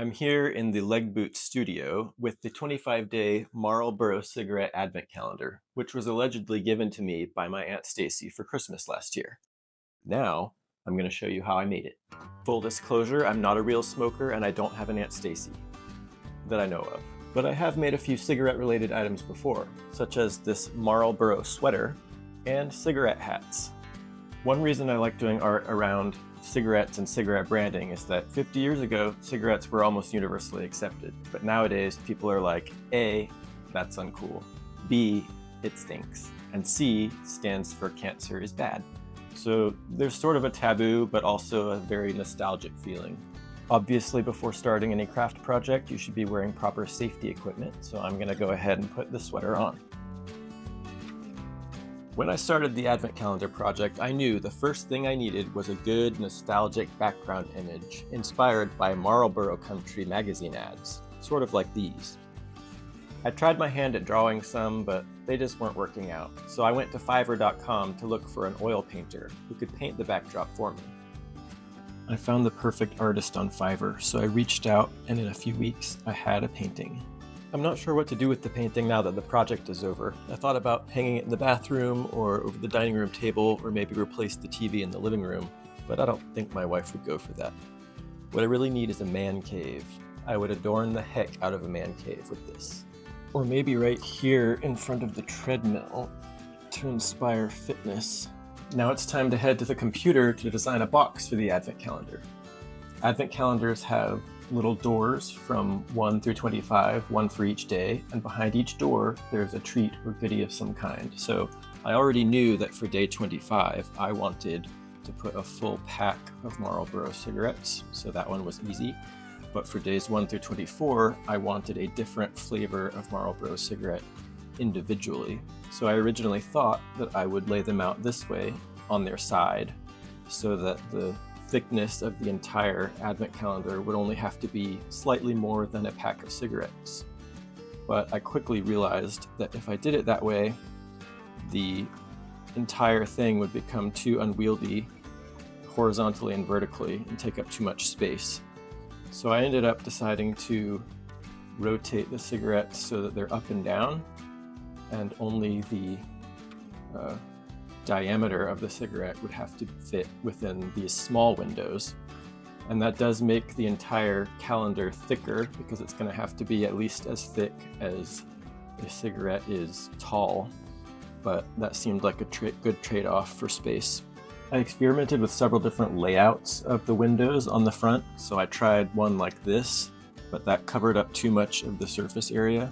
I'm here in the Leg Boot studio with the 25-day Marlboro cigarette advent calendar, which was allegedly given to me by my Aunt Stacy for Christmas last year. Now, I'm going to show you how I made it. Full disclosure, I'm not a real smoker and I don't have an Aunt Stacy that I know of. But I have made a few cigarette-related items before, such as this Marlboro sweater and cigarette hats. One reason I like doing art around cigarettes and cigarette branding is that 50 years ago, cigarettes were almost universally accepted. But nowadays, people are like, A, that's uncool. B, it stinks. And C stands for cancer is bad. So there's sort of a taboo, but also a very nostalgic feeling. Obviously, before starting any craft project, you should be wearing proper safety equipment. So I'm gonna go ahead and put the sweater on. When I started the Advent Calendar project, I knew the first thing I needed was a good nostalgic background image inspired by Marlboro Country magazine ads, sort of like these. I tried my hand at drawing some, but they just weren't working out, so I went to Fiverr.com to look for an oil painter who could paint the backdrop for me. I found the perfect artist on Fiverr, so I reached out, and in a few weeks, I had a painting. I'm not sure what to do with the painting now that the project is over. I thought about hanging it in the bathroom or over the dining room table or maybe replace the TV in the living room, but I don't think my wife would go for that. What I really need is a man cave. I would adorn the heck out of a man cave with this. Or maybe right here in front of the treadmill to inspire fitness. Now it's time to head to the computer to design a box for the Advent Calendar. Advent calendars have little doors from 1 through 25, one for each day, and behind each door there's a treat or goodie of some kind. So I already knew that for day 25 I wanted to put a full pack of Marlboro cigarettes, so that one was easy. But for days 1 through 24 I wanted a different flavor of Marlboro cigarette individually. So I originally thought that I would lay them out this way on their side so that the thickness of the entire advent calendar would only have to be slightly more than a pack of cigarettes. But I quickly realized that if I did it that way, the entire thing would become too unwieldy horizontally and vertically and take up too much space. So I ended up deciding to rotate the cigarettes so that they're up and down, and only the diameter of the cigarette would have to fit within these small windows. And that does make the entire calendar thicker because it's going to have to be at least as thick as a cigarette is tall. But that seemed like a good trade-off for space. I experimented with several different layouts of the windows on the front. So I tried one like this, but that covered up too much of the surface area.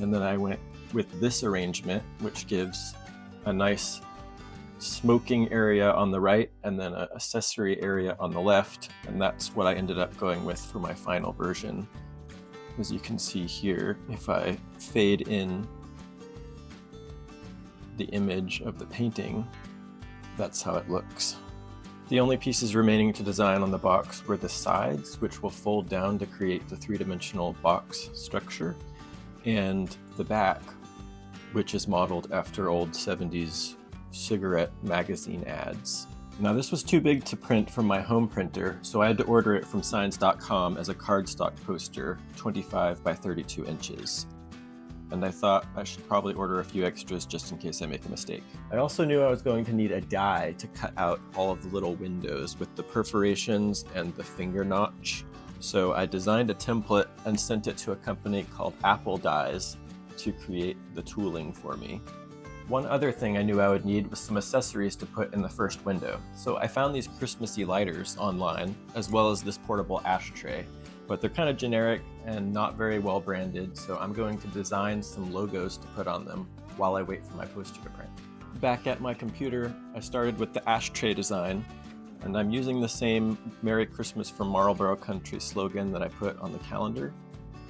And then I went with this arrangement, which gives a nice smoking area on the right and then an accessory area on the left, and that's what I ended up going with for my final version. As you can see here, if I fade in the image of the painting, that's how it looks. The only pieces remaining to design on the box were the sides, which will fold down to create the three-dimensional box structure, and the back, which is modeled after old 70s cigarette magazine ads. Now this was too big to print from my home printer, so I had to order it from signs.com as a cardstock poster, 25 by 32 inches. And I thought I should probably order a few extras just in case I make a mistake. I also knew I was going to need a die to cut out all of the little windows with the perforations and the finger notch. So I designed a template and sent it to a company called Apple Dies to create the tooling for me. One other thing I knew I would need was some accessories to put in the first window. So I found these Christmassy lighters online, as well as this portable ashtray, but they're kind of generic and not very well branded, so I'm going to design some logos to put on them while I wait for my poster to print. Back at my computer, I started with the ashtray design, and I'm using the same Merry Christmas from Marlboro Country slogan that I put on the calendar,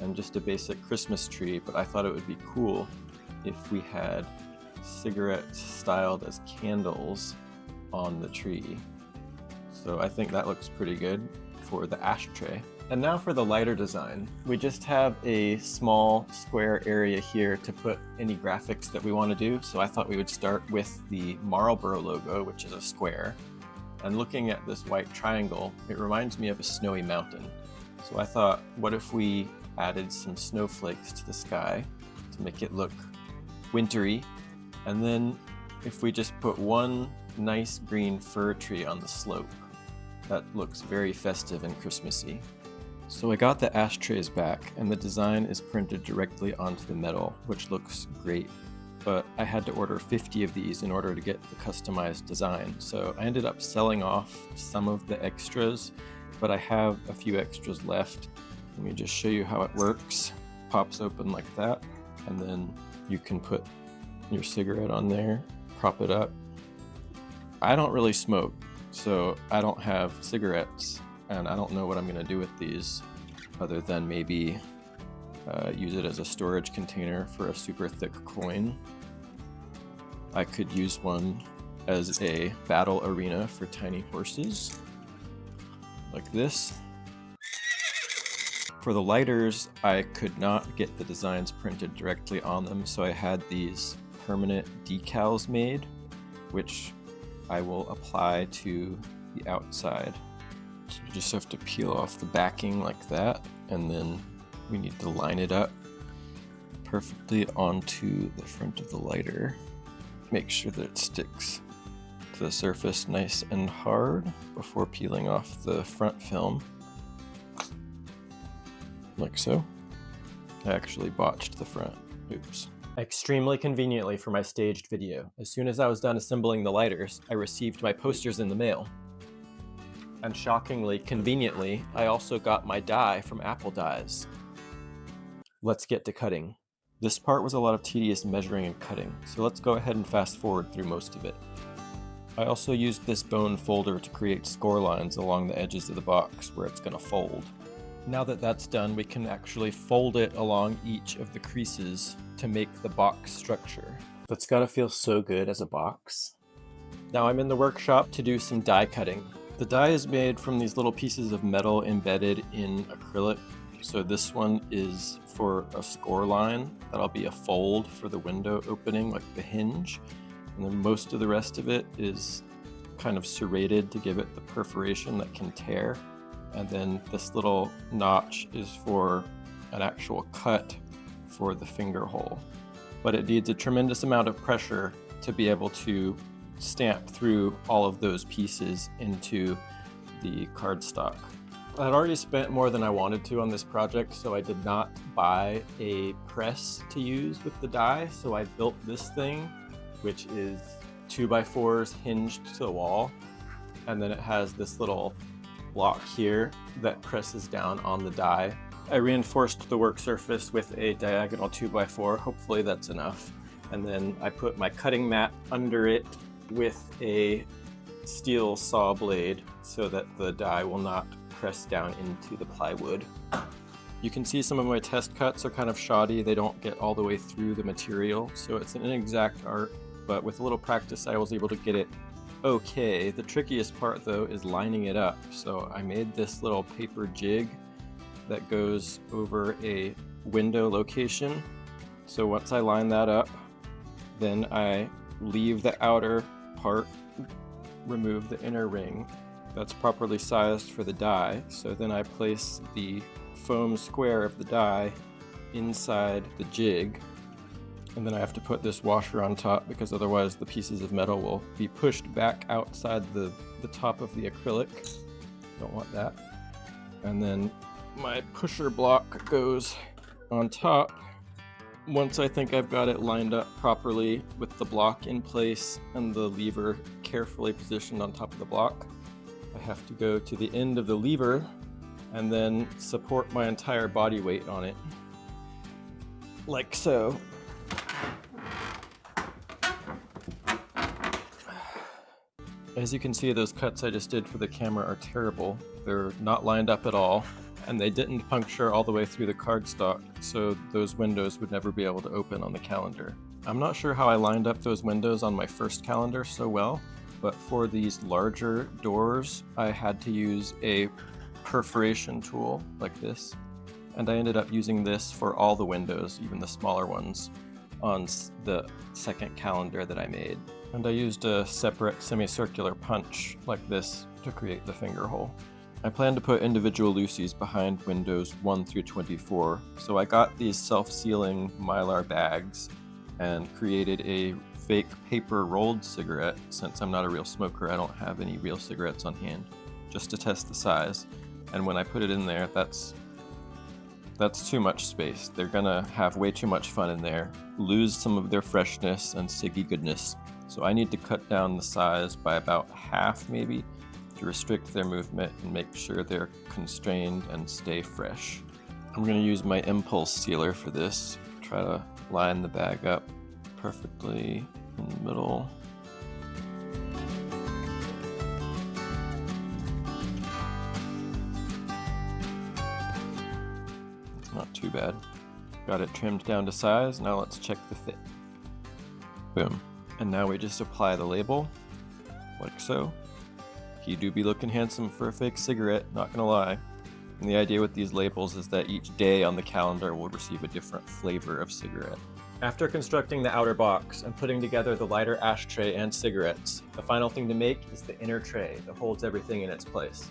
and just a basic Christmas tree, but I thought it would be cool if we had cigarettes styled as candles on the tree. So I think that looks pretty good for the ashtray. And now for the lighter design. We just have a small square area here to put any graphics that we want to do. So I thought we would start with the Marlboro logo, which is a square. And looking at this white triangle, it reminds me of a snowy mountain. So I thought, what if we added some snowflakes to the sky to make it look wintry? And then if we just put one nice green fir tree on the slope, that looks very festive and Christmassy. So I got the ashtrays back, and the design is printed directly onto the metal, which looks great. But I had to order 50 of these in order to get the customized design. So I ended up selling off some of the extras, but I have a few extras left. Let me just show you how it works. Pops open like that, and then you can put your cigarette on there, prop it up. I don't really smoke, so I don't have cigarettes, and I don't know what I'm gonna do with these other than maybe use it as a storage container for a super thick coin. I could use one as a battle arena for tiny horses, like this. For the lighters, I could not get the designs printed directly on them, so I had these permanent decals made, which I will apply to the outside. So you just have to peel off the backing like that, and then we need to line it up perfectly onto the front of the lighter. Make sure that it sticks to the surface nice and hard before peeling off the front film. Like so. I actually botched the front. Oops. Extremely conveniently for my staged video, as soon as I was done assembling the lighters, I received my posters in the mail. And shockingly, conveniently, I also got my die from Apple Dies. Let's get to cutting. This part was a lot of tedious measuring and cutting, so let's go ahead and fast forward through most of it. I also used this bone folder to create score lines along the edges of the box where it's going to fold. Now that that's done, we can actually fold it along each of the creases to make the box structure. That's gotta feel so good as a box. Now I'm in the workshop to do some die cutting. The die is made from these little pieces of metal embedded in acrylic. So this one is for a score line. That'll be a fold for the window opening, like the hinge. And then most of the rest of it is kind of serrated to give it the perforation that can tear. And then this little notch is for an actual cut for the finger hole. But it needs a tremendous amount of pressure to be able to stamp through all of those pieces into the cardstock. I had already spent more than I wanted to on this project, so I did not buy a press to use with the die. So I built this thing, which is 2x4s hinged to the wall. And then it has this little block here that presses down on the die. I reinforced the work surface with a diagonal 2x4. Hopefully that's enough. And then I put my cutting mat under it with a steel saw blade so that the die will not press down into the plywood. You can see some of my test cuts are kind of shoddy. They don't get all the way through the material, so it's an inexact art, but with a little practice I was able to get it okay. The trickiest part though is lining it up. So I made this little paper jig that goes over a window location. So once I line that up, then I leave the outer part, remove the inner ring that's properly sized for the die. So then I place the foam square of the die inside the jig. And then I have to put this washer on top because otherwise the pieces of metal will be pushed back outside the top of the acrylic. Don't want that. And then my pusher block goes on top. Once I think I've got it lined up properly with the block in place and the lever carefully positioned on top of the block, I have to go to the end of the lever and then support my entire body weight on it, like so. As you can see, those cuts I just did for the camera are terrible. They're not lined up at all, and they didn't puncture all the way through the cardstock, so those windows would never be able to open on the calendar. I'm not sure how I lined up those windows on my first calendar so well, but for these larger doors, I had to use a perforation tool like this, and I ended up using this for all the windows, even the smaller ones, on the second calendar that I made. And I used a separate semicircular punch like this to create the finger hole. I plan to put individual Lucy's behind windows 1 through 24, so I got these self-sealing Mylar bags and created a fake paper rolled cigarette. Since I'm not a real smoker, I don't have any real cigarettes on hand, just to test the size. And when I put it in there, that's too much space. They're gonna have way too much fun in there, lose some of their freshness and ciggy goodness. So I need to cut down the size by about half maybe, to restrict their movement and make sure they're constrained and stay fresh. I'm going to use my impulse sealer for this. Try to line the bag up perfectly in the middle. It's not too bad. Got it trimmed down to size. Now let's check the fit. Boom. And now we just apply the label, like so. You do be looking handsome for a fake cigarette, not gonna lie. And the idea with these labels is that each day on the calendar will receive a different flavor of cigarette. After constructing the outer box and putting together the lighter ashtray and cigarettes, the final thing to make is the inner tray that holds everything in its place.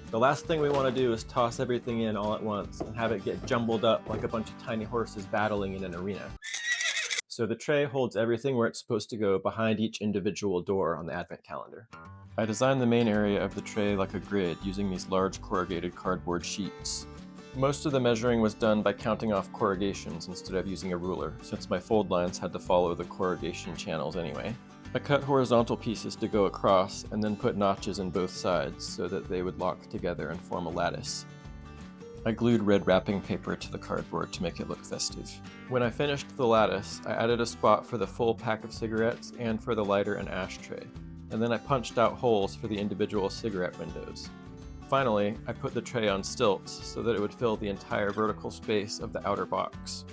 The last thing we want to do is toss everything in all at once and have it get jumbled up like a bunch of tiny horses battling in an arena. So the tray holds everything where it's supposed to go behind each individual door on the advent calendar. I designed the main area of the tray like a grid using these large corrugated cardboard sheets. Most of the measuring was done by counting off corrugations instead of using a ruler, since my fold lines had to follow the corrugation channels anyway. I cut horizontal pieces to go across and then put notches in both sides so that they would lock together and form a lattice. I glued red wrapping paper to the cardboard to make it look festive. When I finished the lattice, I added a spot for the full pack of cigarettes and for the lighter and ashtray, and then I punched out holes for the individual cigarette windows. Finally, I put the tray on stilts so that it would fill the entire vertical space of the outer box.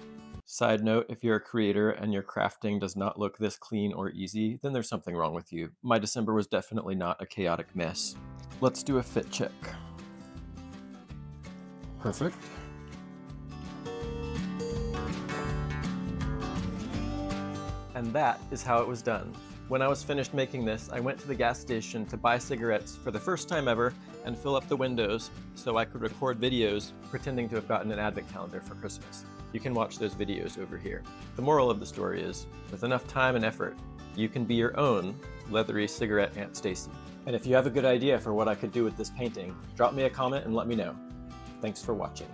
Side note, if you're a creator and your crafting does not look this clean or easy, then there's something wrong with you. My December was definitely not a chaotic mess. Let's do a fit check. Perfect. And that is how it was done. When I was finished making this, I went to the gas station to buy cigarettes for the first time ever and fill up the windows so I could record videos pretending to have gotten an advent calendar for Christmas. You can watch those videos over here. The moral of the story is, with enough time and effort, you can be your own leathery cigarette Aunt Stacy. And if you have a good idea for what I could do with this painting, drop me a comment and let me know. Thanks for watching.